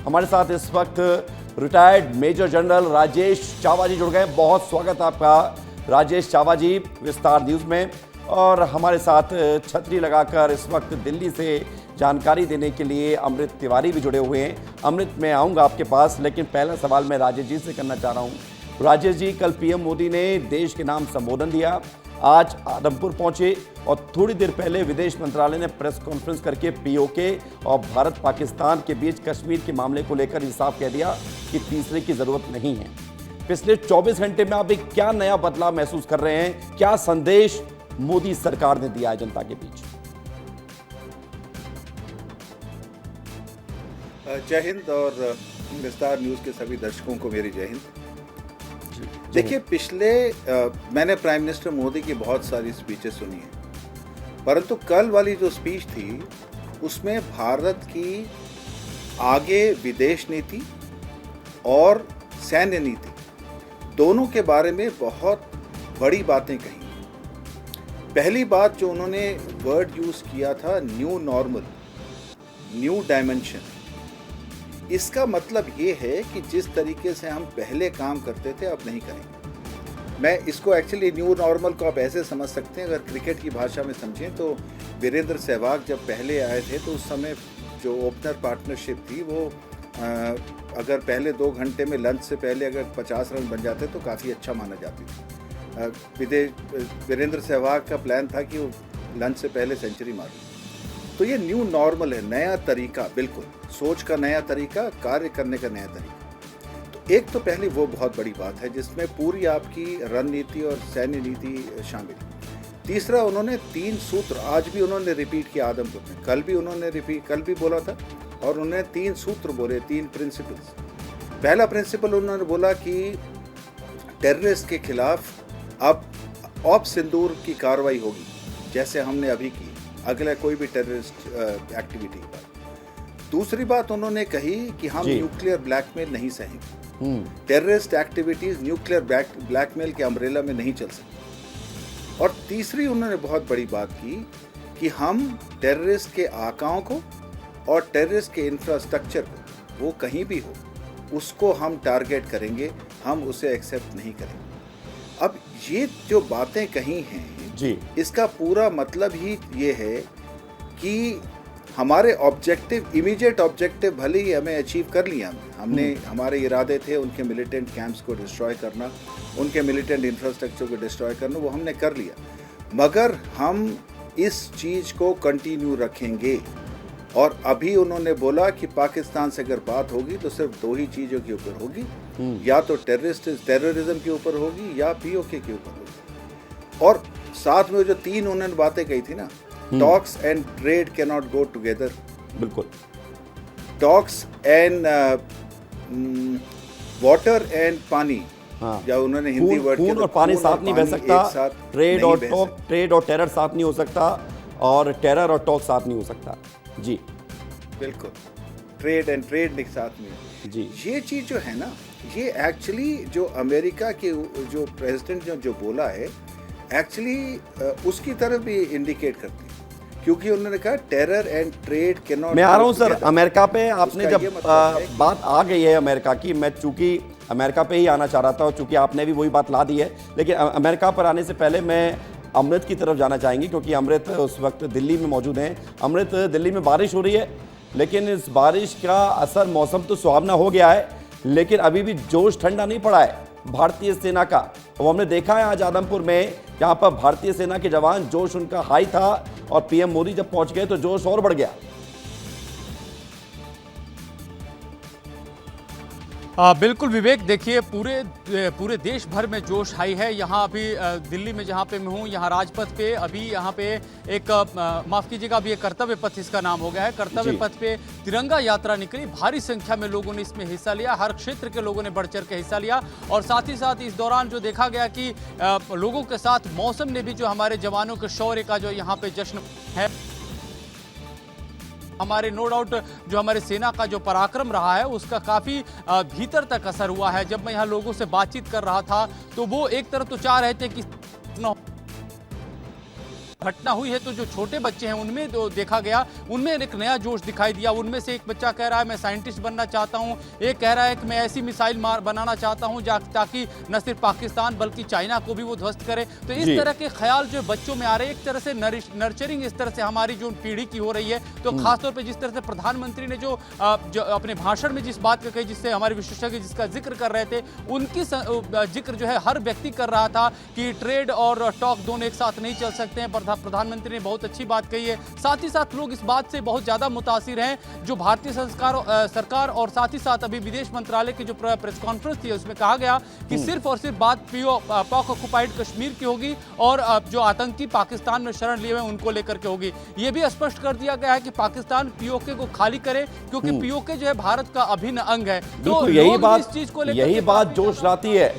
हमारे साथ इस वक्त रिटायर्ड मेजर जनरल राजेश चावा जी जुड़ गए। बहुत स्वागत आपका राजेश चावा जी विस्तार न्यूज़ में। और हमारे साथ छतरी लगाकर इस वक्त दिल्ली से जानकारी देने के लिए अमृत तिवारी भी जुड़े हुए हैं। अमृत, मैं आऊँगा आपके पास, लेकिन पहला सवाल मैं राजेश जी से करना चाह रहा हूँ। राजेश जी, कल पीएम मोदी ने देश के नाम संबोधन दिया, आज आदमपुर पहुंचे और थोड़ी देर पहले विदेश मंत्रालय ने प्रेस कॉन्फ्रेंस करके पीओके और भारत पाकिस्तान के बीच कश्मीर के मामले को लेकर साफ कह दिया कि तीसरे की जरूरत नहीं है। पिछले 24 घंटे में आप एक क्या नया बदलाव महसूस कर रहे हैं? क्या संदेश मोदी सरकार ने दिया है जनता के बीच? जय हिंद और विस्तार न्यूज़ के सभी दर्शकों को मेरी जय हिंद। देखिए, मैंने प्राइम मिनिस्टर मोदी की बहुत सारी स्पीचेस सुनी हैं, परंतु कल वाली जो स्पीच थी उसमें भारत की आगे विदेश नीति और सैन्य नीति दोनों के बारे में बहुत बड़ी बातें कही। पहली बात जो उन्होंने वर्ड यूज़ किया था, न्यू नॉर्मल, न्यू डायमेंशन। इसका मतलब ये है कि जिस तरीके से हम पहले काम करते थे अब नहीं करेंगे। मैं इसको एक्चुअली न्यू नॉर्मल को आप ऐसे समझ सकते हैं, अगर क्रिकेट की भाषा में समझें तो वीरेंद्र सहवाग जब पहले आए थे तो उस समय जो ओपनर पार्टनरशिप थी वो अगर पहले 2 घंटे में लंच से पहले अगर 50 रन बन जाते तो काफ़ी अच्छा माना जाती थी। वीरेंद्र सहवाग का प्लान था कि वो लंच से पहले सेंचुरी मारे। तो ये न्यू नॉर्मल है, नया तरीका, बिल्कुल सोच का नया तरीका, कार्य करने का नया तरीका। तो एक तो पहली वो बहुत बड़ी बात है जिसमें पूरी आपकी रणनीति और सैन्य नीति शामिल। तीसरा, उन्होंने 3 सूत्र आज भी उन्होंने रिपीट किया आदमपुर में, कल भी बोला था, और उन्होंने 3 सूत्र बोले, 3 प्रिंसिपल्स। पहला प्रिंसिपल उन्होंने बोला कि टेररिस्ट के खिलाफ अब ऑप सिंदूर की कार्रवाई होगी, जैसे हमने अभी की, अगला कोई भी टेररिस्ट एक्टिविटी पर। दूसरी बात उन्होंने कही कि हम न्यूक्लियर ब्लैकमेल नहीं सहेंगे। टेररिस्ट एक्टिविटीज न्यूक्लियर ब्लैकमेल के अम्ब्रेला में नहीं चल सकती। और तीसरी उन्होंने बहुत बड़ी बात की कि हम टेररिस्ट के आकाओं को और टेररिस्ट के इंफ्रास्ट्रक्चर को, वो कहीं भी हो, उसको हम टारगेट करेंगे, हम उसे एक्सेप्ट नहीं करेंगे। अब ये जो बातें कही हैं जी, इसका पूरा मतलब ही ये है कि हमारे ऑब्जेक्टिव, इमीडिएट ऑब्जेक्टिव भले ही हमें अचीव कर लिया, हमने हमारे इरादे थे उनके मिलिटेंट कैंप्स को डिस्ट्रॉय करना, उनके मिलिटेंट इंफ्रास्ट्रक्चर को डिस्ट्रॉय करना, वो हमने कर लिया, मगर हम इस चीज़ को कंटिन्यू रखेंगे। और अभी उन्होंने बोला कि पाकिस्तान से अगर बात होगी तो सिर्फ 2 ही चीज़ों के ऊपर होगी, या तो टेररिज्म के ऊपर होगी या पीओके के ऊपर होगी। और साथ में जो 3 उन्होंने बातें कही थी ना, talks and trade can not go together. बिल्कुल, टॉक्स एंड वाटर एंड पानी, या उन्होंने हिंदी वर्ड खून और पानी साथ नहीं बह सकता, ट्रेड और टेरर साथ नहीं हो सकता, और टेरर और टॉक साथ नहीं हो सकता। जी बिल्कुल, ट्रेड एक साथ में जी। ये चीज़ जो है ना, ये एक्चुअली जो अमेरिका के जो प्रेसिडेंट जो बोला है, एक्चुअली उसकी तरफ भी इंडिकेट करती है, क्योंकि उन्होंने कहा terror and trade can not. मैं आ रहा हूँ सर अमेरिका पे, आपने जब मतलब बात आ गई है अमेरिका की, मैं चूंकि अमेरिका पे ही आना चाह रहा था और चूंकि आपने भी वही बात ला दी है, लेकिन अमेरिका पर आने से पहले मैं अमृत की तरफ जाना चाहेंगे, क्योंकि अमृत उस वक्त दिल्ली में मौजूद हैं। अमृत, दिल्ली में बारिश हो रही है, लेकिन इस बारिश का असर, मौसम तो सुहावना हो गया है, लेकिन अभी भी जोश ठंडा नहीं पड़ा है भारतीय सेना का। वो हमने देखा है आज आदमपुर में, जहाँ पर भारतीय सेना के जवान, जोश उनका हाई था, और पीएम मोदी जब पहुंच गए तो जोश और बढ़ गया। बिल्कुल विवेक, देखिए पूरे देश भर में जोश हाई है। यहाँ अभी दिल्ली में जहाँ पे मैं हूँ, यहाँ राजपथ पे अभी यहाँ पे एक माफ़ कीजिएगा, अभी एक कर्तव्य पथ इसका नाम हो गया है। कर्तव्य पथ पे तिरंगा यात्रा निकली, भारी संख्या में लोगों ने इसमें हिस्सा लिया, हर क्षेत्र के लोगों ने बढ़ चढ़ के हिस्सा लिया। और साथ ही साथ इस दौरान जो देखा गया कि लोगों के साथ मौसम ने भी जो हमारे जवानों के शौर्य का जो यहाँ पे जश्न है, हमारे नो डाउट जो हमारे सेना का जो पराक्रम रहा है उसका काफ़ी भीतर तक असर हुआ है। जब मैं यहाँ लोगों से बातचीत कर रहा था तो वो एक तरफ तो चाह रहे थे कि घटना हुई है तो जो छोटे बच्चे हैं उनमें जो देखा गया, उनमें एक नया जोश दिखाई दिया। उनमें से एक बच्चा कह रहा है मैं साइंटिस्ट बनना चाहता हूं, एक कह रहा है कि मैं ऐसी मिसाइल बनाना चाहता हूं ताकि न सिर्फ पाकिस्तान बल्कि चाइना को भी वो ध्वस्त करे। तो इस तरह के ख्याल जो बच्चों में आ रहे हैं, एक तरह से नर्चरिंग इस तरह से हमारी जो पीढ़ी की हो रही है। तो खासतौर पर जिस तरह से प्रधानमंत्री ने जो अपने भाषण में जिस बात कही, जिससे हमारे विशेषज्ञ जिसका जिक्र कर रहे थे, उनकी जिक्र जो है हर व्यक्ति कर रहा था कि ट्रेड और टॉक दोनों एक साथ नहीं चल सकते हैं। प्रधानमंत्री ने बहुत अच्छी बात कही है। साथ ही साथ लोग इस बात से बहुत ज्यादा मुतासिर हैं जो भारतीय सरकार और साथ ही साथ अभी विदेश मंत्रालय की जो प्रेस कॉन्फ्रेंस थी उसमें कहा गया कि सिर्फ और सिर्फ बात पाक ऑक्युपाइड कश्मीर की होगी और जो आतंकी पाकिस्तान में शरण लिए हुए उनको लेकर के होगी। यह भी स्पष्ट कर दिया गया है कि पाकिस्तान पीओके को खाली करे, क्योंकि पीओके जो है भारत का अभिन्न अंग है। तो यही बात जोश लाती है,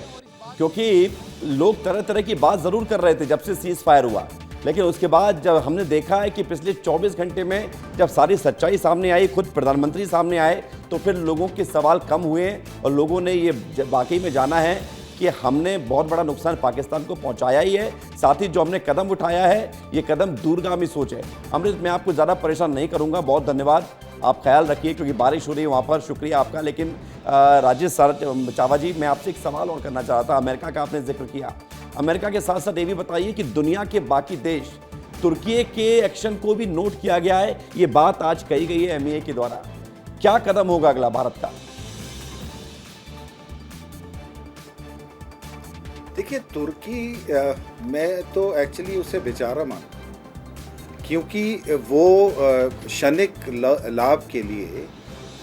क्योंकि लोग तरह तरह की बात जरूर कर रहे थे जब से सीज फायर हुआ, लेकिन उसके बाद जब हमने देखा है कि पिछले 24 घंटे में जब सारी सच्चाई सामने आई, खुद प्रधानमंत्री सामने आए, तो फिर लोगों के सवाल कम हुए और लोगों ने ये वाकई में जाना है कि हमने बहुत बड़ा नुकसान पाकिस्तान को पहुंचाया ही है। साथ ही जो हमने कदम उठाया है ये कदम दूरगामी सोच है। अमृत, मैं आपको ज़्यादा परेशान नहीं करूंगा, बहुत धन्यवाद, आप ख्याल रखिए क्योंकि बारिश हो रही है वहाँ पर, शुक्रिया आपका। लेकिन राजेश चावा जी, मैं आपसे एक सवाल और करना चाहता। अमेरिका का आपने जिक्र किया, अमेरिका के साथ साथ ये भी बताइए कि दुनिया के बाकी देश, तुर्की के एक्शन को भी नोट किया गया है, ये बात आज कही गई है MEA के द्वारा। क्या कदम होगा अगला भारत का? देखिए, तुर्की मैं तो एक्चुअली उसे बेचारा मानता हूँ, क्योंकि वो क्षणिक लाभ के लिए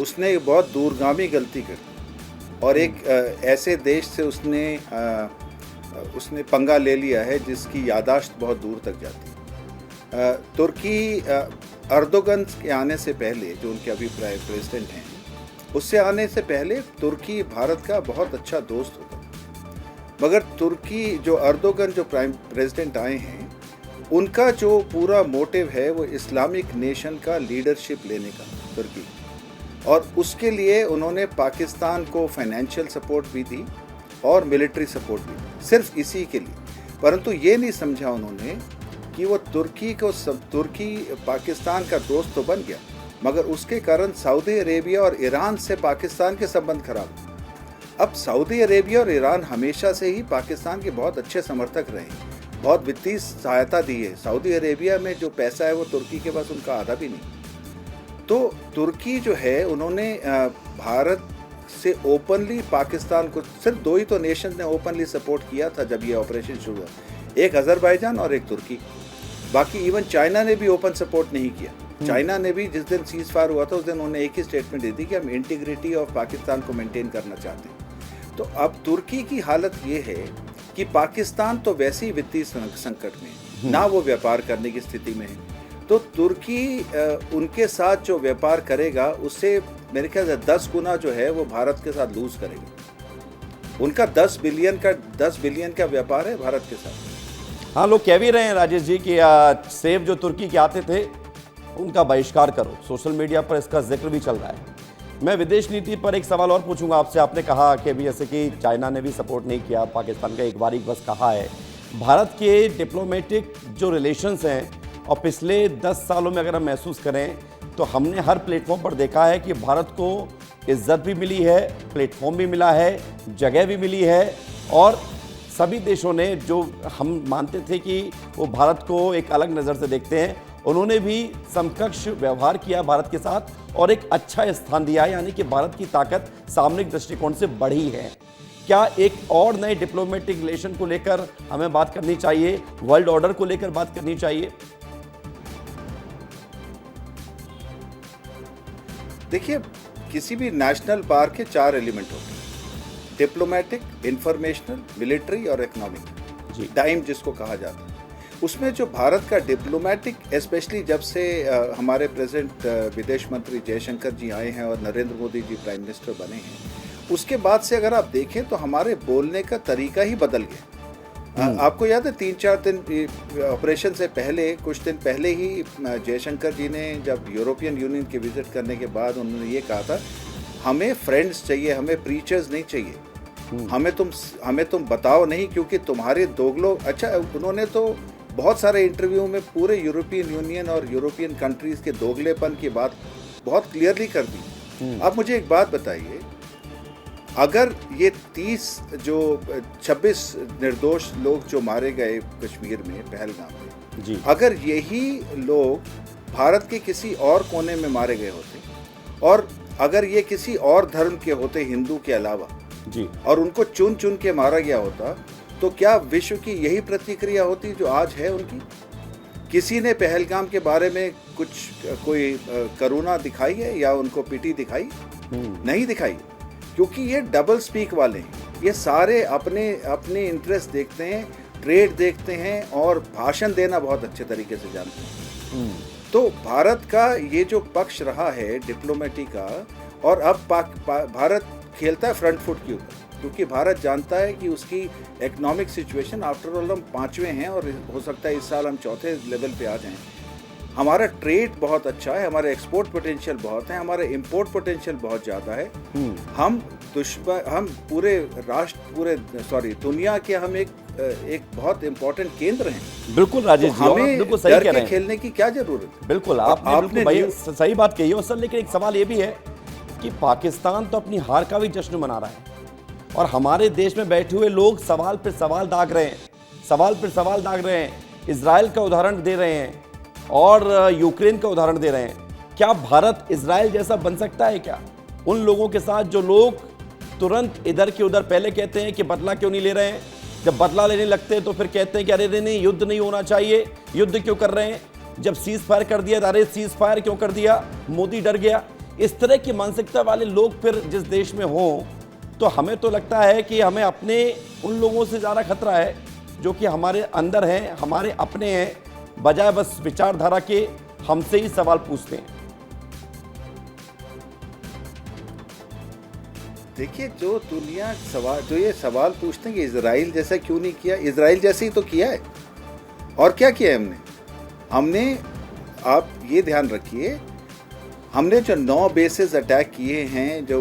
उसने एक बहुत दूरगामी गलती कर और एक ऐसे देश से उसने पंगा ले लिया है जिसकी यादाश्त बहुत दूर तक जाती है। तुर्की अर्दोगन के आने से पहले, जो उनके अभी प्रेसिडेंट हैं, उससे आने से पहले तुर्की भारत का बहुत अच्छा दोस्त होता, मगर तुर्की जो अर्दोगन जो प्राइम प्रेसिडेंट आए हैं, उनका जो पूरा मोटिव है वो इस्लामिक नेशन का लीडरशिप लेने का तुर्की, और उसके लिए उन्होंने पाकिस्तान को फाइनेंशियल सपोर्ट भी दी और मिलिट्री सपोर्ट भी दी, सिर्फ इसी के लिए। परंतु ये नहीं समझा उन्होंने कि वो तुर्की पाकिस्तान का दोस्त तो बन गया, मगर उसके कारण सऊदी अरेबिया और ईरान से पाकिस्तान के संबंध खराब। अब सऊदी अरेबिया और ईरान हमेशा से ही पाकिस्तान के बहुत अच्छे समर्थक रहे हैं, बहुत वित्तीय सहायता दी है। सऊदी अरेबिया में जो पैसा है वो तुर्की के पास उनका आधा भी नहीं। तो तुर्की जो है, उन्होंने भारत से ओपनली पाकिस्तान को, सिर्फ दो ही तो नेशन ने ओपनली सपोर्ट किया था जब ये ऑपरेशन शुरू हुआ, एक अजरबैजान और एक तुर्की। बाकी इवन चाइना ने भी ओपन सपोर्ट नहीं किया। चाइना ने भी जिस दिन सीज फायर हुआ था उस दिन उन्होंने एक ही स्टेटमेंट दी थी कि हम इंटीग्रिटी ऑफ पाकिस्तान को मेंटेन करना चाहते हैं। तो अब तुर्की की हालत ये है कि पाकिस्तान तो वैसे ही वित्तीय संकट में है, ना वो व्यापार करने की स्थिति में है। तो तुर्की उनके साथ जो व्यापार करेगा उससे मेरे ख्याल से 10 गुना जो है वो भारत के साथ लूज करेगा। उनका 10 बिलियन का व्यापार है भारत के साथ। हाँ, लोग कह भी रहे हैं राजेश जी कि सेब जो तुर्की के आते थे उनका बहिष्कार करो, सोशल मीडिया पर इसका जिक्र भी चल रहा है। मैं विदेश नीति पर एक सवाल और पूछूंगा आपसे। आपने कहा कि भी जैसे कि चाइना ने भी सपोर्ट नहीं किया पाकिस्तान का, एक बार बस कहा है। भारत के डिप्लोमेटिक जो रिलेशंस हैं, और पिछले 10 सालों में अगर हम महसूस करें तो हमने हर प्लेटफॉर्म पर देखा है कि भारत को इज्जत भी मिली है, प्लेटफॉर्म भी मिला है, जगह भी मिली है, और सभी देशों ने जो हम मानते थे कि वो भारत को एक अलग नज़र से देखते हैं, उन्होंने भी समकक्ष व्यवहार किया भारत के साथ और एक अच्छा स्थान दिया है। यानी कि भारत की ताकत सामरिक दृष्टिकोण से बढ़ी है। क्या एक और नए डिप्लोमेटिक रिलेशन को लेकर हमें बात करनी चाहिए, वर्ल्ड ऑर्डर को लेकर बात करनी चाहिए? देखिए, किसी भी नेशनल पावर के 4 एलिमेंट होते हैं, डिप्लोमेटिक, इंफॉर्मेशनल, मिलिट्री और इकोनॉमिक, टाइम जिसको कहा जाता है। उसमें जो भारत का डिप्लोमेटिक, स्पेशली जब से हमारे प्रेसिडेंट विदेश मंत्री जयशंकर जी आए हैं और नरेंद्र मोदी जी प्राइम मिनिस्टर बने हैं, उसके बाद से अगर आप देखें तो हमारे बोलने का तरीका ही बदल गया। आपको याद है 3-4 दिन ऑपरेशन से पहले, कुछ दिन पहले ही जयशंकर जी ने जब यूरोपियन यूनियन के विजिट करने के बाद उन्होंने ये कहा था, हमें फ्रेंड्स चाहिए, हमें प्रीचर्स नहीं चाहिए, हमें तुम बताओ नहीं, क्योंकि तुम्हारे दोगलो। अच्छा, उन्होंने तो बहुत सारे इंटरव्यू में पूरे यूरोपियन यूनियन और यूरोपियन कंट्रीज के दोगलेपन की बात बहुत क्लियरली कर दी। अब मुझे एक बात बताइए, अगर ये 26 निर्दोष लोग जो मारे गए कश्मीर में पहलगाम में जी, अगर यही लोग भारत के किसी और कोने में मारे गए होते और अगर ये किसी और धर्म के होते हिंदू के अलावा जी, और उनको चुन चुन के मारा गया होता, तो क्या विश्व की यही प्रतिक्रिया होती जो आज है उनकी? किसी ने पहलगाम के बारे में कोई करुणा दिखाई है या उनको पिटी दिखाई? नहीं दिखाई, क्योंकि ये डबल स्पीक वाले हैं। ये सारे अपने इंटरेस्ट देखते हैं, ट्रेड देखते हैं और भाषण देना बहुत अच्छे तरीके से जानते हैं। तो भारत का ये जो पक्ष रहा है डिप्लोमेटी का, और अब भारत खेलता है फ्रंट फुट के ऊपर, क्योंकि भारत जानता है कि उसकी इकोनॉमिक सिचुएशन, आफ्टर ऑल हम 5वें हैं और हो सकता है इस साल हम 4थे लेवल पे आ जाएं। हमारा ट्रेड बहुत अच्छा है, हमारे एक्सपोर्ट पोटेंशियल बहुत है, हमारे इंपोर्ट पोटेंशियल बहुत ज़्यादा है। हम दुनिया के हम एक बहुत इंपॉर्टेंट केंद्र हैं। बिल्कुल राजेश तो जी, और आप हमें बिल्कुल सही डर कह रहे के हैं। खेलने की क्या जरूरत है? बिल्कुल आपने भाई सही बात कही है सर, लेकिन एक सवाल ये भी है कि पाकिस्तान तो अपनी हार का भी जश्न मना रहा है और हमारे देश में बैठे हुए लोग सवाल पर सवाल दाग रहे हैं, सवाल पर सवाल दाग रहे हैं, इजराइल का उदाहरण दे रहे हैं और यूक्रेन का उदाहरण दे रहे हैं। क्या भारत इजराइल जैसा बन सकता है क्या उन लोगों के साथ जो लोग तुरंत इधर के उधर पहले कहते हैं कि बदला क्यों नहीं ले रहे हैं, जब बदला लेने लगते हैं तो फिर कहते हैं कि अरे नहीं युद्ध नहीं होना चाहिए, युद्ध क्यों कर रहे हैं, जब सीज फायर कर दिया तो अरे सीज फायर क्यों कर दिया, मोदी डर गया। इस तरह की मानसिकता वाले लोग फिर जिस देश में हों, तो हमें तो लगता है कि हमें अपने उन लोगों से ज़्यादा खतरा है जो कि हमारे अंदर हैं, हमारे अपने हैं, बजाय बस विचारधारा के हमसे ही सवाल पूछते हैं। देखिए, जो ये सवाल पूछते हैं कि इजराइल जैसा क्यों नहीं किया, इजराइल जैसे ही तो किया है। और क्या किया है हमने आप ये ध्यान रखिए, हमने जो 9 बेसेस अटैक किए हैं, जो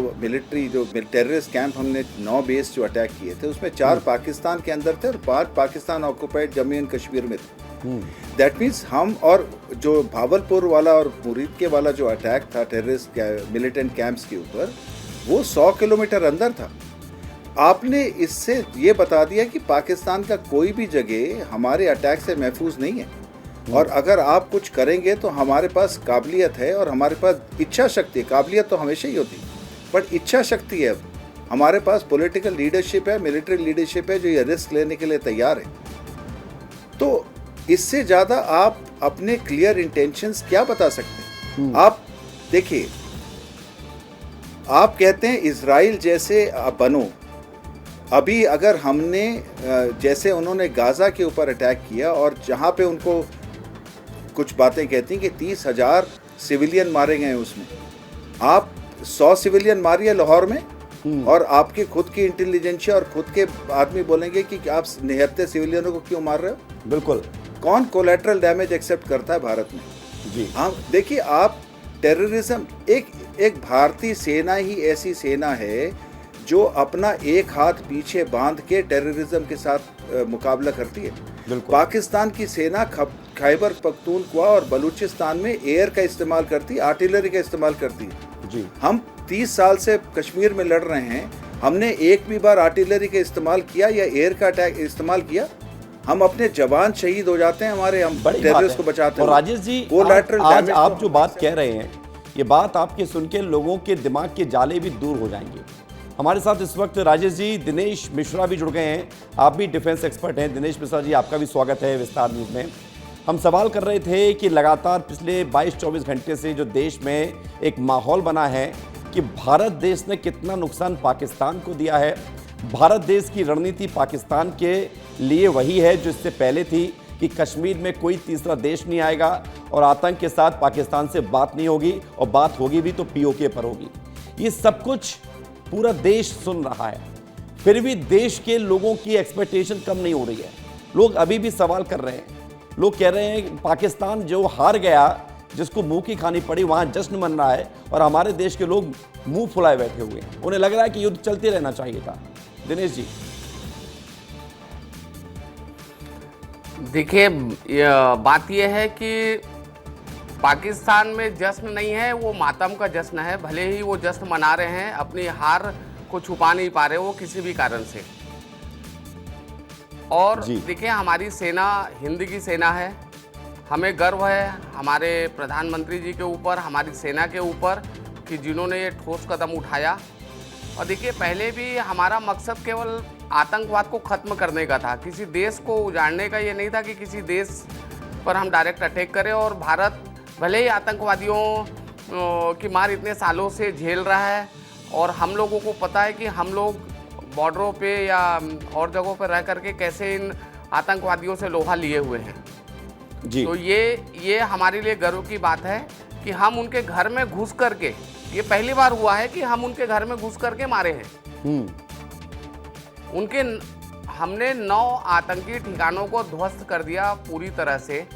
टेररिस्ट कैंप, हमने 9 बेस जो अटैक किए थे उसमें 4 पाकिस्तान के अंदर थे और 5 पाकिस्तान ऑक्युपाइड जम्मू एंड कश्मीर में थे। दैट मीन्स हम, और जो भावलपुर वाला और मुरीदके वाला जो अटैक था टेररिस्ट मिलिटेंट कैंप्स के ऊपर, वो 100 किलोमीटर अंदर था। आपने इससे ये बता दिया कि पाकिस्तान का कोई भी जगह हमारे अटैक से महफूज नहीं है, और अगर आप कुछ करेंगे तो हमारे पास काबिलियत है और हमारे पास इच्छा शक्ति है। काबिलियत तो हमेशा ही होती, बट इच्छा शक्ति है। हमारे पास पॉलिटिकल लीडरशिप है, मिलिट्री लीडरशिप है जो ये रिस्क लेने के लिए तैयार है। तो इससे ज़्यादा आप अपने क्लियर इंटेंशंस क्या बता सकते हैं? आप देखिए, आप कहते हैं इजराइल जैसे बनो। अभी अगर हमने जैसे उन्होंने गाज़ा के ऊपर अटैक किया और जहाँ पे उनको कुछ बातें कहती हैं कि 30,000 सिविलियन मारे गए उसमें, आप 100 सिविलियन मारिए लाहौर में और आपके खुद की इंटेलिजेंसिया और खुद के आदमी बोलेंगे कि आप निहत्ते सिविलियनों को क्यों मार रहे हो। बिल्कुल, कौन कोलैटरल डैमेज एक्सेप्ट करता है भारत में? जी हाँ, देखिए, आप टेररिज्म, एक भारतीय सेना ही ऐसी सेना है जो अपना एक हाथ पीछे बांध के टेररिज्म के साथ मुकाबला करती है। पाकिस्तान की सेना खैबर पख्तूनख्वा और बलूचिस्तान में एयर का इस्तेमाल करती है, आर्टिलरी का इस्तेमाल करती है। जी, हम 30 साल से कश्मीर में लड़ रहे हैं, हमने एक भी बार आर्टिलरी का इस्तेमाल किया या एयर का अटैक इस्तेमाल किया? हम अपने जवान शहीद हो जाते हैं, हम टेररिस्ट को बचाते हैं। और राजेश जी, आज आप जो बात कह रहे हैं, ये बात आपके सुन के लोगों के दिमाग के जाले भी दूर हो जाएंगे। हमारे साथ इस वक्त राजेश जी दिनेश मिश्रा भी जुड़ गए हैं। आप भी डिफेंस एक्सपर्ट हैं। दिनेश मिश्रा जी, आपका भी स्वागत है विस्तार न्यूज़ में। हम सवाल कर रहे थे कि लगातार पिछले 22-24 घंटे से जो देश में एक माहौल बना है कि भारत देश ने कितना नुकसान पाकिस्तान को दिया है। भारत देश की रणनीति पाकिस्तान के लिए वही है जो इससे पहले थी कि कश्मीर में कोई तीसरा देश नहीं आएगा और आतंक के साथ पाकिस्तान से बात नहीं होगी, और बात होगी भी तो पीओके पर होगी। ये सब कुछ पूरा देश सुन रहा है, फिर भी देश के लोगों की एक्सपेक्टेशन कम नहीं हो रही है। लोग अभी भी सवाल कर रहे हैं। लोग कह रहे हैं पाकिस्तान जो हार गया, जिसको मुंह की खानी पड़ी, वहां जश्न मन रहा है और हमारे देश के लोग मुंह फुलाए बैठे हुए हैं। उन्हें लग रहा है कि युद्ध चलते रहना चाहिए था। दिनेश जी, देखिए, बात यह है कि पाकिस्तान में जश्न नहीं है, वो मातम का जश्न है। भले ही वो जश्न मना रहे हैं, अपनी हार को छुपा नहीं पा रहे वो किसी भी कारण से। और देखिए, हमारी सेना हिंद की सेना है, हमें गर्व है हमारे प्रधानमंत्री जी के ऊपर, हमारी सेना के ऊपर कि जिन्होंने ये ठोस कदम उठाया। और देखिए, पहले भी हमारा मकसद केवल आतंकवाद को ख़त्म करने का था, किसी देश को उजाड़ने का ये नहीं था कि किसी देश पर हम डायरेक्ट अटैक करें। और भारत भले ही आतंकवादियों की मार इतने सालों से झेल रहा है, और हम लोगों को पता है कि हम लोग बॉर्डरों पे या और जगहों पर रह करके कैसे इन आतंकवादियों से लोहा लिए हुए हैं जी। तो ये हमारे लिए गर्व की बात है कि हम उनके घर में घुस करके, ये पहली बार हुआ है कि हम उनके घर में घुस करके मारे हैं। हमने 9 आतंकी ठिकानों को ध्वस्त कर दिया पूरी तरह से,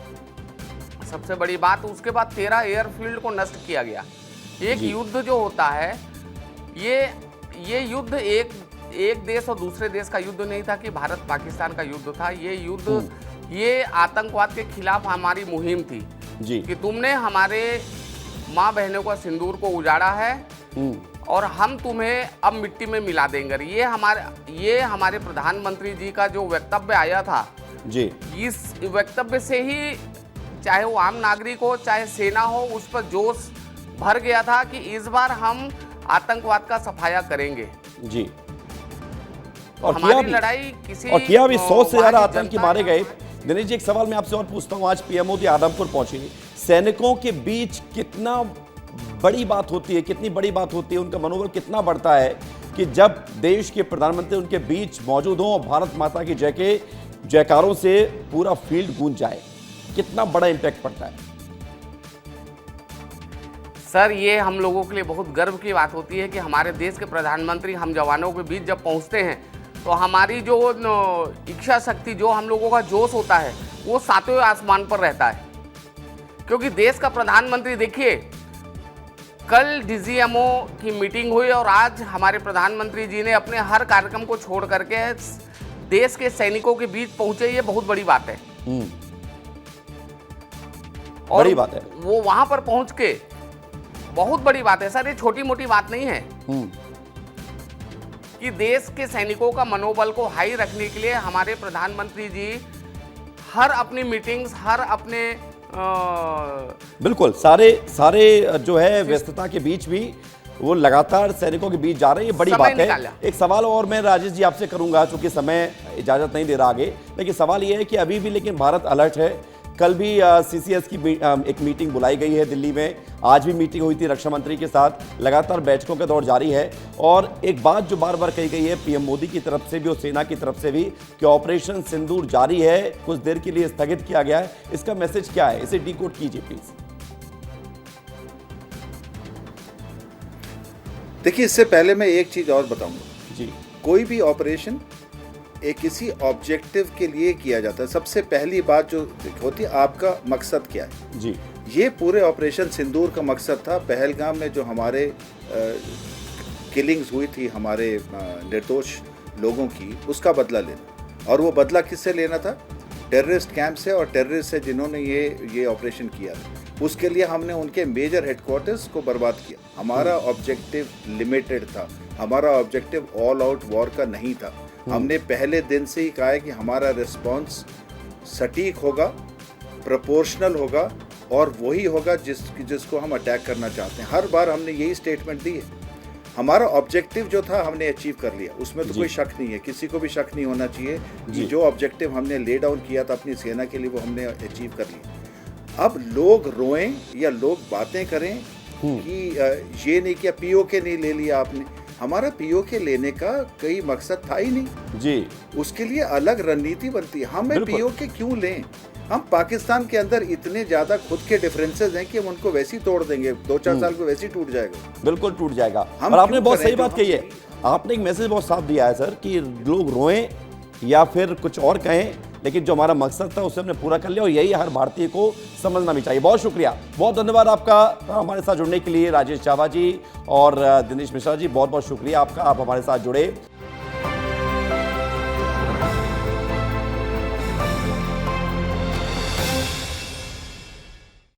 सबसे बड़ी बात। उसके बाद 13 एयरफील्ड को नष्ट किया गया। एक युद्ध जो होता है, ये युद्ध एक देश और दूसरे देश का युद्ध नहीं था कि भारत पाकिस्तान का युद्ध था। ये युद्ध, ये आतंकवाद के खिलाफ हमारी मुहिम थी जी। कि तुमने हमारे माँ बहनों का सिंदूर को उजाड़ा है और हम तुम्हें अब मिट्टी में मिला देंगे। ये हमारे प्रधानमंत्री जी का जो वक्तव्य आया था जी, इस वक्तव्य से ही चाहे वो आम नागरिक हो चाहे सेना हो, उस पर जोश भर गया था कि इस बार हम आतंकवाद का सफाया करेंगे जी। और हमारी लड़ाई किया भी 100 से ज्यादा आतंकी मारे गए। दिनेश जी, एक सवाल मैं आपसे और पूछता हूँ, आज पीएम मोदी आदमपुर पहुंचे, सैनिकों के बीच कितना बड़ी बात होती है, कितनी बड़ी बात होती है, उनका मनोबल कितना बढ़ता है कि जब देश के प्रधानमंत्री उनके बीच मौजूद हों और भारत माता की जय के जयकारों से पूरा फील्ड गूंज जाए, कितना बड़ा इंपैक्ट पड़ता है? सर, ये हम लोगों के लिए बहुत गर्व की बात होती है कि हमारे देश के प्रधानमंत्री हम जवानों के बीच जब पहुंचते हैं तो हमारी जो इच्छा शक्ति, जो हम लोगों का जोश होता है, वो सातवें आसमान पर रहता है। क्योंकि देश का प्रधानमंत्री, देखिए, कल डीजीएमओ की मीटिंग हुई और आज हमारे प्रधानमंत्री जी ने अपने हर कार्यक्रम को छोड़ करके देश के सैनिकों के बीच पहुंचे। ये बहुत बड़ी बात है और बड़ी बात है। वो वहां पर पहुंच के बहुत बड़ी बात है सर, ये छोटी मोटी बात नहीं है कि देश के सैनिकों का मनोबल को हाई रखने के लिए हमारे प्रधानमंत्री जी हर अपनी मीटिंग्स, हर अपने बिल्कुल सारे जो है व्यस्तता के बीच भी वो लगातार सैनिकों के बीच जा रहे हैं, ये बड़ी बात है। एक सवाल और मैं राजेश जी आपसे करूंगा, चूंकि समय इजाजत नहीं दे रहा आगे, लेकिन सवाल ये है कि अभी भी लेकिन भारत अलर्ट है। कल भी सीसीएस की एक मीटिंग बुलाई गई है दिल्ली में, आज भी मीटिंग हुई थी रक्षा मंत्री के साथ, लगातार बैठकों का दौर जारी है। और एक बात जो बार बार कही गई है पीएम मोदी की तरफ से भी और सेना की तरफ से भी कि ऑपरेशन सिंदूर जारी है, कुछ देर के लिए स्थगित किया गया है। इसका मैसेज क्या है, इसे डिकोड कीजिए प्लीज। देखिए, इससे पहले मैं एक चीज और बताऊंगा जी। कोई भी ऑपरेशन एक किसी ऑब्जेक्टिव के लिए किया जाता है। सबसे पहली बात जो होती है, आपका मकसद क्या है जी। ये पूरे ऑपरेशन सिंदूर का मकसद था पहलगाम में जो हमारे किलिंग्स हुई थी हमारे निर्दोष लोगों की, उसका बदला लेना। और वो बदला किससे लेना था? टेररिस्ट कैंप से और टेररिस्ट से जिन्होंने ये ऑपरेशन किया। उसके लिए हमने उनके मेजर हेडक्वार्टर्स को बर्बाद किया। हमारा ऑब्जेक्टिव लिमिटेड था, हमारा ऑब्जेक्टिव ऑल आउट वॉर का नहीं था। हमने पहले दिन से ही कहा है कि हमारा रिस्पांस सटीक होगा, प्रोपोर्शनल होगा और वही होगा जिसको हम अटैक करना चाहते हैं। हर बार हमने यही स्टेटमेंट दी है। हमारा ऑब्जेक्टिव जो था हमने अचीव कर लिया, उसमें तो कोई शक नहीं है, किसी को भी शक नहीं होना चाहिए कि जो ऑब्जेक्टिव हमने ले डाउन किया था अपनी सेना के लिए वो हमने अचीव कर लिया। अब लोग रोएं या लोग बातें करें कि ये नहीं किया, पीओके नहीं ले लिया आपने। हमारा पीओके लेने का कोई मकसद था ही नहीं जी। उसके लिए अलग रणनीति बनती है। हमें पीओके क्यों लें? हम पाकिस्तान के अंदर इतने ज्यादा खुद के डिफरेंसेस हैं कि हम उनको वैसे ही तोड़ देंगे, 2-4 साल को वैसे ही टूट जाएगा। बिल्कुल टूट जाएगा। और आपने बहुत सही बात कही है, आपने एक मैसेज बहुत साफ दिया है सर कि लोग रोएं या फिर कुछ और कहें, लेकिन जो हमारा मकसद था उसे हमने पूरा कर लिया और यही हर भारतीय को समझना भी चाहिए। बहुत शुक्रिया, बहुत धन्यवाद आपका हमारे साथ जुड़ने के लिए राजेश चावा जी और दिनेश मिश्रा जी, बहुत बहुत शुक्रिया आपका, आप हमारे साथ जुड़े।